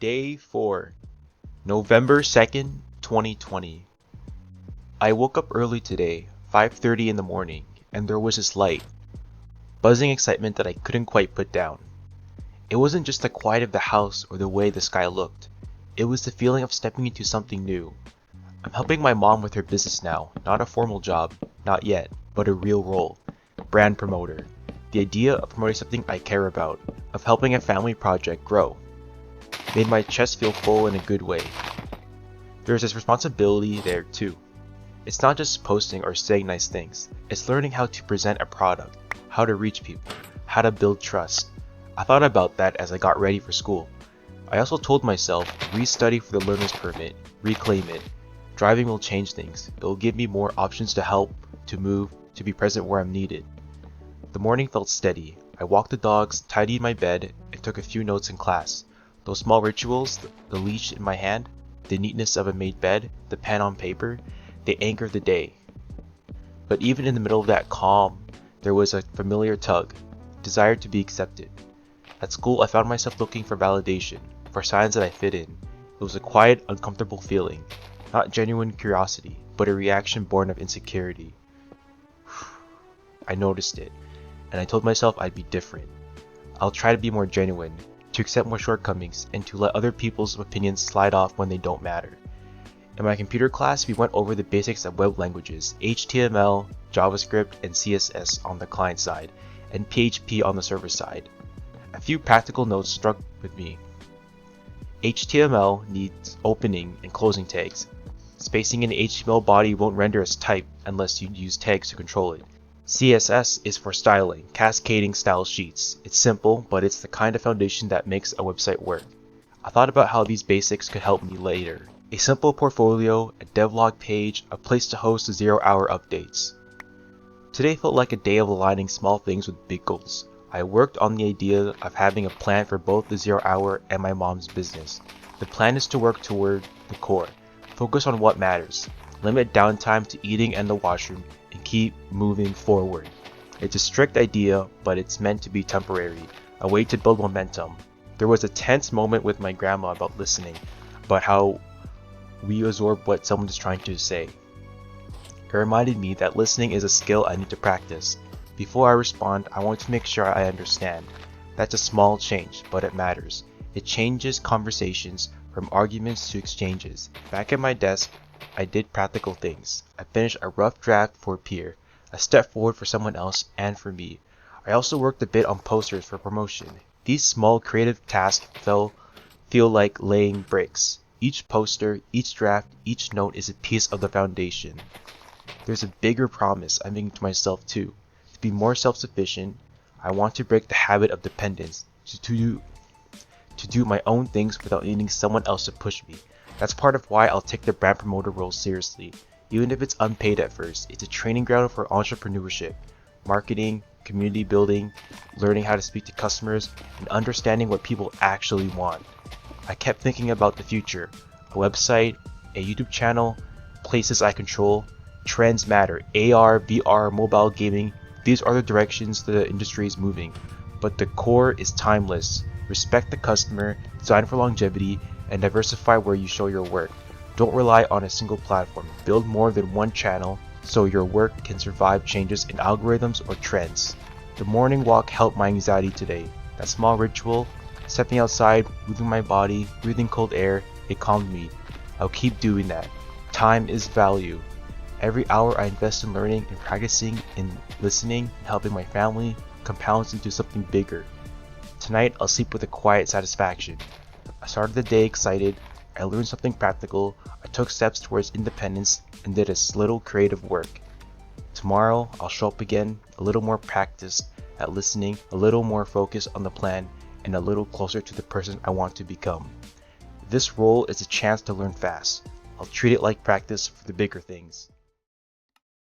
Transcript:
Day 4, November 2nd, 2020. I woke up early today, 5:30 in the morning, and there was this light, buzzing excitement that I couldn't quite put down. It wasn't just the quiet of the house or the way the sky looked. It was the feeling of stepping into something new. I'm helping my mom with her business now, not a formal job, not yet, but a real role. Brand promoter. The idea of promoting something I care about, of helping a family project grow, made my chest feel full in a good way. There's this responsibility there too. It's not just posting or saying nice things, it's learning how to present a product, how to reach people, how to build trust. I thought about that as I got ready for school. I also told myself, re-study for the learner's permit, reclaim it. Driving will change things. It will give me more options to help, to move, to be present where I'm needed. The morning felt steady. I walked the dogs, tidied my bed, and took a few notes in class. Those small rituals, the leash in my hand, the neatness of a made bed, the pen on paper, they anchored the day. But even in the middle of that calm, there was a familiar tug, desire to be accepted. At school, I found myself looking for validation, for signs that I fit in. It was a quiet, uncomfortable feeling, not genuine curiosity, but a reaction born of insecurity. I noticed it, and I told myself I'd be different. I'll try to be more genuine, to accept more shortcomings, and to let other people's opinions slide off when they don't matter. In my computer class, we went over the basics of web languages, HTML, JavaScript, and CSS on the client side, and PHP on the server side. A few practical notes struck with me. HTML needs opening and closing tags. Spacing in the HTML body won't render as type unless you use tags to control it. CSS is for styling, cascading style sheets. It's simple, but it's the kind of foundation that makes a website work. I thought about how these basics could help me later. A simple portfolio, a devlog page, a place to host 0-hour updates. Today felt like a day of aligning small things with big goals. I worked on the idea of having a plan for both the 0-hour and my mom's business. The plan is to work toward the core, focus on what matters, limit downtime to eating and the washroom, and keep moving forward. It's a strict idea, but it's meant to be temporary, a way to build momentum. There was a tense moment with my grandma about listening, about how we absorb what someone is trying to say. It reminded me that listening is a skill I need to practice. Before I respond, I want to make sure I understand. That's a small change, but it matters. It changes conversations from arguments to exchanges. Back at my desk, I did practical things. I finished a rough draft for a peer, a step forward for someone else and for me. I also worked a bit on posters for promotion. These small creative tasks feel like laying bricks. Each poster, each draft, each note is a piece of the foundation. There's a bigger promise I'm making to myself too. To be more self-sufficient, I want to break the habit of dependence, to do my own things without needing someone else to push me. That's part of why I'll take the brand promoter role seriously. Even if it's unpaid at first, it's a training ground for entrepreneurship, marketing, community building, learning how to speak to customers, and understanding what people actually want. I kept thinking about the future, a website, a YouTube channel, places I control. Trends matter, AR, VR, mobile gaming, these are the directions the industry is moving. But the core is timeless. Respect the customer, design for longevity, and diversify where you show your work. Don't rely on a single platform. Build more than one channel so your work can survive changes in algorithms or trends. The morning walk helped my anxiety today. That small ritual, stepping outside, moving my body, breathing cold air, it calmed me. I'll keep doing that. Time is value. Every hour I invest in learning and practicing in listening and helping my family compounds into something bigger. Tonight I'll sleep with a quiet satisfaction. I started the day excited, I learned something practical, I took steps towards independence, and did a little creative work. Tomorrow I'll show up again, a little more practiced at listening, a little more focused on the plan, and a little closer to the person I want to become. This role is a chance to learn fast. I'll treat it like practice for the bigger things.